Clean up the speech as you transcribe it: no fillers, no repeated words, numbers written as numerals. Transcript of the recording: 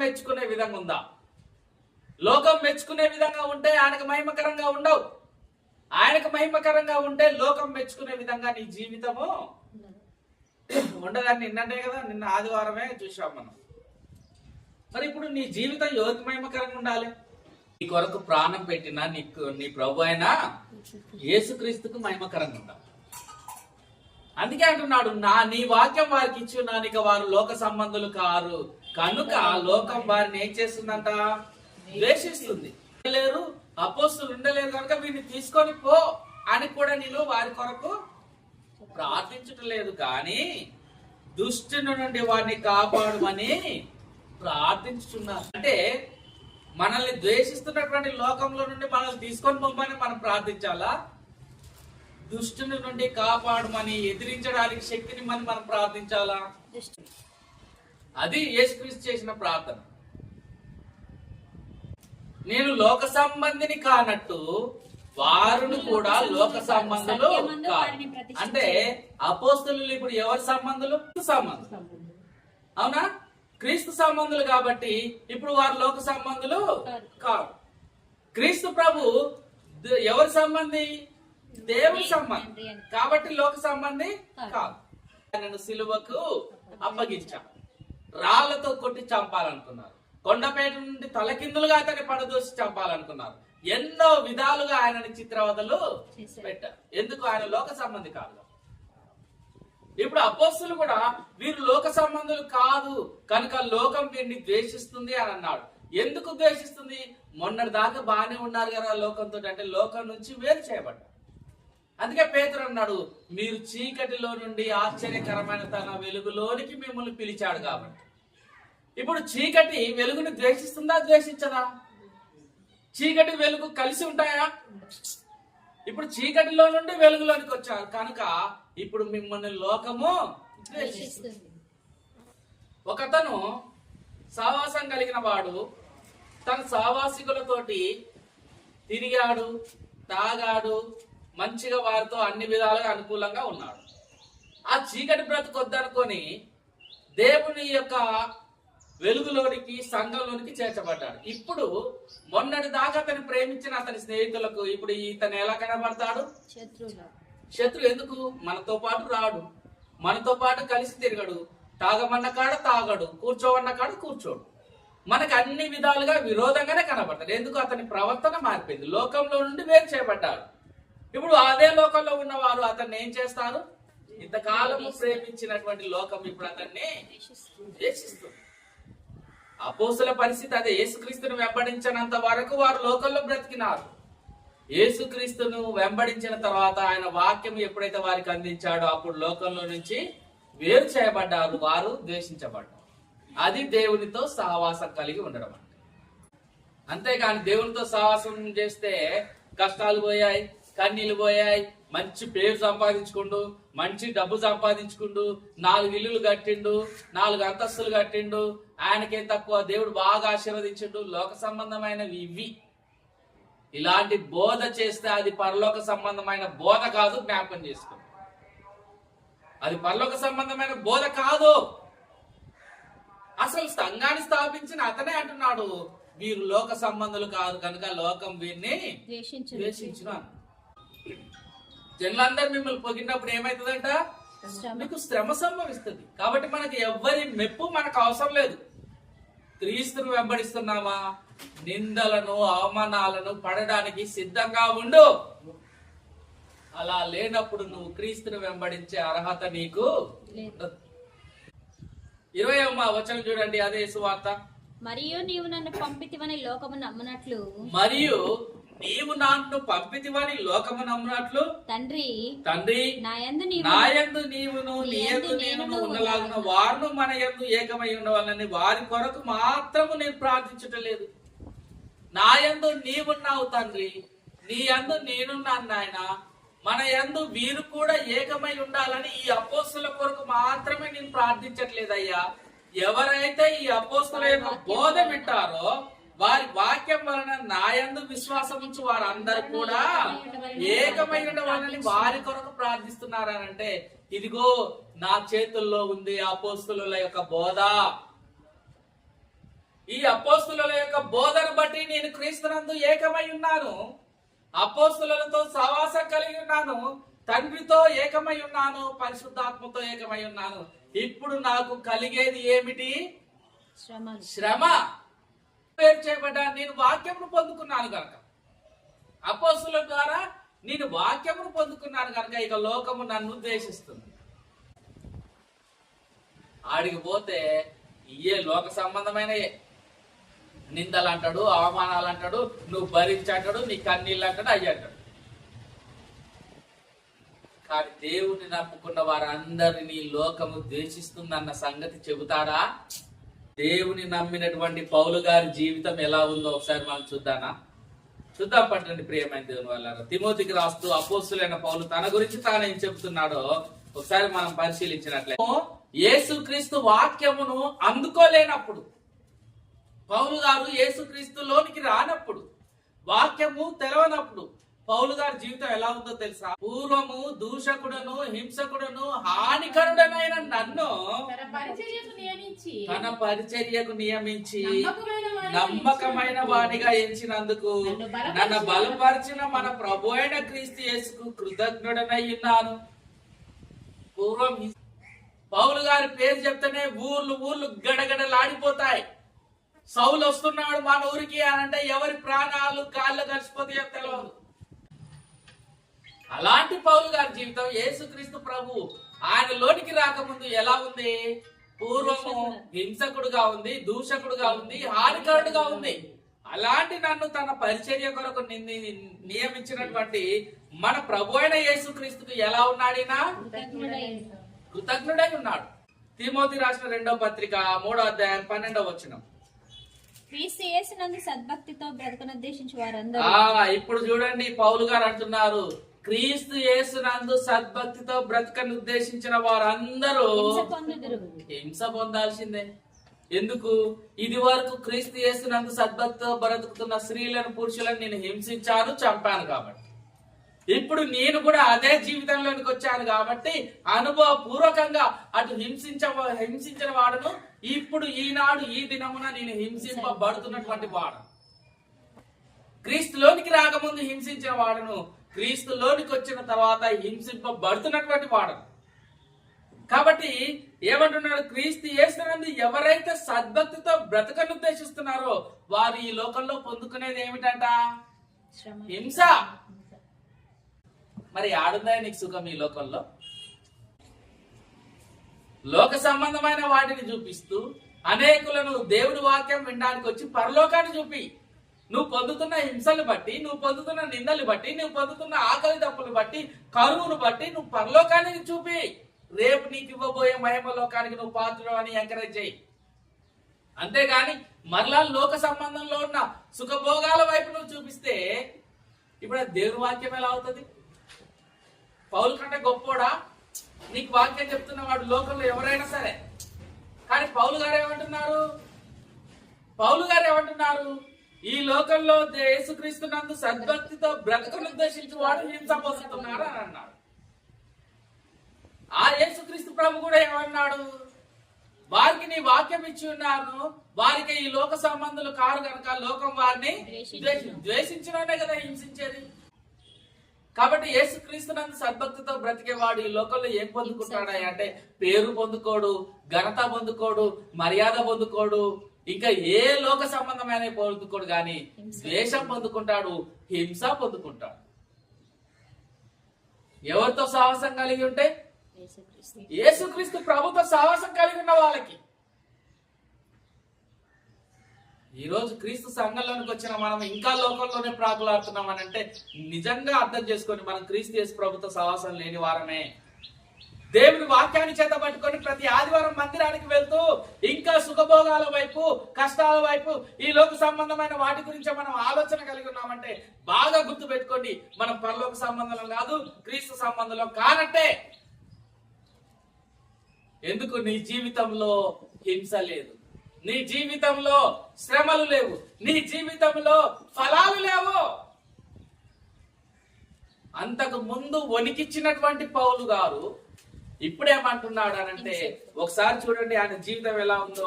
మెచ్చుకునే విధంగా ఉందా? లోకం మెచ్చుకునే విధంగా ఉంటే ఆయనకు మహిమకరంగా ఉండవు. ఆయనకు మహిమకరంగా ఉంటే లోకం మెచ్చుకునే విధంగా నీ జీవితము ఉండదని నిన్ననే కదా, నిన్న ఆదివారమే చూసాం మనం. మరి ఇప్పుడు నీ జీవితం ఎవరికి మహిమకరంగా ఉండాలి? నీ కొరకు ప్రాణం పెట్టిన నీ ప్రభు అయిన యేసుక్రీస్తుకు మహిమకరంగా ఉండాలి. అందుకే అంటున్నాడు, నీ వాక్యం వారికి ఇచ్చి నానిక వారు లోక సంబంధులు కారు కనుక లోకం వారిని ఏం చేస్తుందంట? ద్వేషిస్తుంది. లేరు అపోస్తులు ఉండలేరు కనుక వీరిని తీసుకొని పో అని కూడా నేను వారి కొరకు ప్రార్థించటం లేదు, కానీ దుష్టుని నుండి వారిని కాపాడమని ప్రార్థించుతున్నారు. అంటే మనల్ని ద్వేషిస్తున్నటువంటి లోకంలో నుండి మనల్ని తీసుకొని పోమని మనం ప్రార్థించాలా? దుష్టుని నుండి కాపాడమని ఎదిరించడానికి శక్తిని మనం ప్రార్థించాలా? అది యేసుక్రీస్తు చేసిన ప్రార్థన. నేను లోక సంబంధిని కానట్టు వారును కూడా లోక సంబంధులు కాదు. అంటే అపోస్తలులు ఇప్పుడు ఎవరి సంబంధులు? అవునా? క్రీస్తు సంబంధులు కాబట్టి ఇప్పుడు వారు లోక సంబంధులు కాదు. క్రీస్తు ప్రభు ఎవరి సంబంధి? దేవుని సంబంధి కాబట్టి లోక సంబంధి కాదు. ఆయనను సిలువకు అప్పగించా, రాళ్లతో కొట్టి చంపాలనుకున్నారు. కొండపేట నుండి తలకిందులుగా అతన్ని పడదోసి చంపాలనుకున్నారు. ఎన్నో విధాలుగా ఆయనని చిత్రవదలు పెట్టారు. ఎందుకు? ఆయన లోక సంబంధి కాదు. ఇప్పుడు అపోస్తులు కూడా వీరు లోక సంబంధులు కాదు కనుక లోకం వీరిని ద్వేషిస్తుంది అని అన్నాడు. ఎందుకు ద్వేషిస్తుంది? మొన్నటి దాకా బాగానే ఉన్నారు కదా లోకంతో, అంటే లోకం నుంచి వేరు చేయబడ్డారు. అందుకే పేతురు అన్నాడు, మీరు చీకటిలో నుండి ఆశ్చర్యకరమైన తన వెలుగులోనికి మిమ్మల్ని పిలిచాడు కాబట్టి. ఇప్పుడు చీకటి వెలుగుని ద్వేషిస్తుందా? ద్వేషించదా? చీకటి వెలుగు కలిసి ఉంటాయా? ఇప్పుడు చీకటిలో నుండి వెలుగులోనికి వచ్చారు కనుక ఇప్పుడు మిమ్మల్ని లోకము ద్వేషిస్తుంది. ఒకతను సావాసం కలిగిన వాడు తన సావాసికులతోటి తిరిగాడు, తాగాడు, మంచిగా వారితో అన్ని విధాలుగా అనుకూలంగా ఉన్నాడు. ఆ చీకటి బ్రతుకొద్దనుకొని దేవుని యొక్క వెలుగులోనికి సంఘంలోనికి చేర్చబడ్డాడు. ఇప్పుడు మొన్నటి దాకా అతను ప్రేమించిన అతని స్నేహితులకు ఇప్పుడు ఇతను ఎలా కనబడతాడు? శత్రు. ఎందుకు? మనతో పాటు రాడు, మనతో పాటు కలిసి తిరగడు, తాగమన్న కాడ తాగడు, కూర్చోవన్న కాడ కూర్చోడు, మనకు అన్ని విధాలుగా విరోధంగానే కనబడతాడు. ఎందుకు? అతని ప్రవర్తన మారిపోయింది, లోకంలో నుండి వేరు చేయబడ్డాడు. ఇప్పుడు అదే లోకంలో ఉన్నవారు అతన్ని ఏం చేస్తారు? ఇంతకాలము ప్రేమించినటువంటి లోకం ఇప్పుడు అతన్ని ద్వేషిస్తుంది. అపోస్తుల పరిస్థితి అదే. యేసుక్రీస్తును వెంబడించినంత వరకు వారు లోకంలో బ్రతికినారు. యేసుక్రీస్తును వెంబడించిన తర్వాత ఆయన వాక్యం ఎప్పుడైతే వారికి అందించాడో అప్పుడు లోకంలో నుంచి వేరు చేయబడ్డారు, వారు ద్వేషించబడ్డారు. అది దేవునితో సహవాసం కలిగి ఉండడం అంటే. అంతేగాని దేవునితో సహవాసం చేస్తే కష్టాలు పోయాయి, కన్నీళ్లు పోయాయి, మంచి పేరు సంపాదించుకుండు, మంచి డబ్బు సంపాదించుకుండు, 4 ఇల్లులు కట్టిండు, 4 అంతస్తులు కట్టిండు, ఆయనకేం తక్కువ, దేవుడు బాగా ఆశీర్వదించిండు, లోక సంబంధమైనవి ఇవి. ఇలాంటి బోధ చేస్తే అది పరలోక సంబంధమైన బోధ కాదు. జ్ఞాపకం చేసుకో, అది పరలోక సంబంధమైన బోధ కాదు. అసలు సంఘాన్ని స్థాపించిన అతనే అంటున్నాడు, వీరు లోక సంబంధులు కాదు కనుక లోకం వీరిని ద్వేషించును. జనులందరూ మిమ్మల్ని పొగిడినప్పుడు ఏమైతుందంట? మీకు శ్రమ సంభవిస్తుంది. కాబట్టి మనకి ఎవ్వరి మెప్పు మనకు అవసరం లేదు. క్రీస్తును వెంబడిస్తున్నామా? నిందలను అవమానాలను పడడానికి సిద్ధంగా ఉండు. అలా లేనప్పుడు నువ్వు క్రీస్తును వెంబడించే అర్హత నీకు. 20వ వచనం చూడండి, అదే సువార్త. మరియు నీవు నన్ను పంపితివని లోకము నమ్మునట్లు, మరియు నీవు నన్ను పంపితివని లోకము నమ్మునట్లు తండ్రి నాయందు నీవును నీ యందు నేనును ఉండలాగున వారును మన యందు ఏకమై ఉండవాలని వారి కొరకు మాత్రము నేను ప్రార్థించటలేదు. నా యందు నీవున్నావు తండ్రి, నీ యందు నేనున్నాను నాయన, మన యందు వీరు కూడా ఏకమై ఉండాలని ఈ అపోస్తుల కొరకు మాత్రమే నేను ప్రార్థించట్లేదయ్యా. ఎవరైతే ఈ అపోస్తుల యొక్క బోధ వింటారో వారి వాక్యం వలన నాయందు విశ్వాసం ఉంచి వారందరూ కూడా ఏకమై ఉండవాలని వారి కొరకు ప్రార్థిస్తున్నారనంటే, ఇదిగో నా చేతుల్లో ఉంది అపోస్తుల యొక్క బోధ. ఈ అపోస్తుల యొక్క బోధన బట్టి నేను క్రీస్తునందు ఏకమై ఉన్నాను, అపోస్తులతో సహవాసం కలిగి ఉన్నాను, తండ్రితో ఏకమై ఉన్నాను, పరిశుద్ధాత్మతో ఏకమై ఉన్నాను. ఇప్పుడు నాకు కలిగేది ఏమిటి? శ్రమ. పేరు చేయబడ్డా నేను వాక్యమును పొందుకున్నాను కనుక, అపోస్తుల ద్వారా నేను వాక్యమును పొందుకున్నాను కనుక ఇక లోకము నన్ను ద్వేషిస్తుంది. ఆడికి పోతే ఇయే లోక సంబంధమైన నిందలు అంటాడు, అవమానాలు అంటాడు, నువ్వు భరించంటాడు, నీ కన్నీళ్ళు అంటాడు, అయ్యి అంటాడు. కానీ దేవుని నమ్ముకున్న వారందరినీ లోకము ద్వేషిస్తుందన్న సంగతి చెబుతాడా? దేవుని నమ్మినటువంటి పౌలు గారి జీవితం ఎలా ఉందో ఒకసారి మనం చూద్దాం పట్టండి ప్రియమైన దేవుని వాళ్ళ. తిమోతికి రాస్తూ అపోస్తులైన పౌలు తన గురించి తానేం చెబుతున్నాడో ఒకసారి మనం పరిశీలించినట్లయితే, యేసుక్రీస్తు వాక్యమును అందుకోలేనప్పుడు, పౌలు గారు యేసుక్రీస్తులోనికి రానప్పుడు, వాక్యము తెలవనప్పుడు పౌలు గారి జీవితం ఎలా ఉందో తెలుసా? పూర్వము దూషకుడను, హింసకుడను, హానికరుడనైన నన్ను తన పరిచర్యకు నియమించి నమ్మకమైన వాడిగా ఎంచినందుకు నన్ను బలపరిచిన మన ప్రభు అయిన క్రీస్తు యేసుకు కృతజ్ఞుడనై ఉన్నాను. పూర్వం పౌలు గారి పేరు చెప్తేనే ఊర్లు గడగడలాడిపోతాయి. సౌలు వస్తున్నాడు మన ఊరికి అనంటే ఎవరి ప్రాణాలు గాల్లో కలిసిపోతాయో తెలియదు. అలాంటి పౌలు గారి జీవితం యేసుక్రీస్తు ప్రభు ఆయన లోనికి రాకముందు ఎలా ఉంది? పూర్వము హింసకుడుగా ఉంది, దూషకుడుగా ఉంది, హానికరుడుగా ఉంది. అలాంటి నన్ను తన పరిచర్య కొరకు నియమించినటువంటి మన ప్రభు అయిన యేసుక్రీస్తుకు ఎలా ఉన్నాడినా? కృతజ్ఞుడై ఉన్నాడు. తిమోతి రాసిన 2వ పత్రిక 3వ అధ్యాయం 12వ వచనం. క్రీస్తు యేసునందు సద్భక్తితో బ్రతకనుద్దేశించి వారందరూ. ఇప్పుడు చూడండి పౌలు గారు అంటున్నారు, క్రీస్తు యేసునందు సద్భక్తితో బ్రతకనుద్దేశించిన వారందరూ హింస పొందాల్సిందే. ఎందుకు? ఇది వరకు క్రీస్తు యేసునందు సద్భక్తితో బ్రతుకుతున్న స్త్రీలను, పురుషులను నేను హింసించాను, చంపాను కాబట్టి ఇప్పుడు నేను కూడా అదే జీవితంలోనికి వచ్చాను కాబట్టి అనుభవపూర్వకంగా అటు హింసించిన వాడును, ఇప్పుడు ఈనాడు ఈ దినమున నేను హింసింపబడుతున్నటువంటి వాడు. క్రీస్తులోనికి రాకముందు హింసించిన వాడును, క్రీస్తులోనికి వచ్చిన తర్వాత హింసింపబడుతున్నటువంటి వాడు. కాబట్టి ఏమంటున్నాడు? క్రీస్తు యేసునందు ఎవరైతే సద్భక్తితో బ్రతకనుద్దేశిస్తున్నారో వారు ఈ లోకంలో పొందుకునేది ఏమిటంట? హింస. మరి ఆడుందా నీకు సుఖం ఈ లోకంలో? లోక సంబంధమైన వాటిని చూపిస్తూ అనేకులను దేవుడి వాక్యం వినడానికి వచ్చి పరలోకాన్ని చూపి, నువ్వు పొందుతున్న హింసలు బట్టి, నువ్వు పొందుతున్న నిందలు బట్టి, నువ్వు పొందుతున్న ఆకలి దప్పులు బట్టి, కరువును బట్టి నువ్వు పరలోకానికి చూపి, రేపు నీకు ఇవ్వబోయే మహిమ లోకానికి నువ్వు పాత్రుడు అని ఎంకరేజ్ చేయి. అంతేగాని మరలా లోక సంబంధంలో ఉన్న సుఖభోగాల వైపు నువ్వు చూపిస్తే ఇప్పుడు దేవుని వాక్యం ఎలా అవుతుంది? పౌలు కంటే గొప్పోడా? నీకు వాక్యం చెప్తున్న వాడు లోకంలో ఎవరైనా సరే. కానీ పౌలు గారు ఏమంటున్నారు? ఈ లోకంలో యేసుక్రీస్తు నందు సద్భక్తితో బ్రతకను ఉద్దేశించి వాడు హింస పొందుతున్నాడు అని అన్నాడు. ఆ యేసుక్రీస్తు ప్రభు కూడా ఏమన్నాడు? వారికి నీ వాక్యం ఇచ్చి ఉన్నాను, వారికి ఈ లోక సంబంధులు కారు కనుక లోకం వారిని ద్వేషించినోనే కదా హింసించేది. కాబట్టి యేసుక్రీస్తు నందు సద్భక్తితో బ్రతికేవాడు ఈ లోకంలో ఏం పొందుకుంటాడా అంటే పేరు పొందుకోడు, ఘనత పొందుకోడు, మర్యాద పొందుకోడు, ఇంకా ఏ లోక సంబంధమైన పొందుకోడు, గాని ద్వేషం పొందుకుంటాడు, హింస పొందుకుంటాడు. ఎవరితో సహవాసం కలిగి ఉంటే? యేసుక్రీస్తు ప్రభుతో సహవాసం కలిగి ఉన్న వాళ్ళకి. ఈ రోజు క్రీస్తు సంఘంలోనికి వచ్చిన మనం ఇంకా లోకంలోనే ప్రాకులాడుతున్నాం అని అంటే నిజంగా అర్థం చేసుకొని మనం క్రీస్తు యేసు ప్రభుతో సహవాసం లేని వారమే. దేవుని వాక్యాన్ని చేత పట్టుకొని ప్రతి ఆదివారం మందిరానికి వెళ్తూ ఇంకా సుఖభోగాల వైపు, కష్టాల వైపు, ఈ లోక సంబంధమైన వాటి గురించి మనం ఆలోచన కలిగి ఉన్నామంటే బాగా గుర్తు పెట్టుకోండి, మనం పరలోక సంబంధంలో కాదు, క్రీస్తు సంబంధంలో కానట్టే. ఎందుకు? నీ జీవితంలో హింస లేదు, నీ జీవితంలో శ్రమలు లేవు, నీ జీవితంలో ఫలాలు లేవు. అంతకు ముందు వణికిచ్చినటువంటి పౌలు గారు ఇప్పుడేమంటున్నాడు అనంటే ఒకసారి చూడండి ఆయన జీవితం ఎలా ఉందో.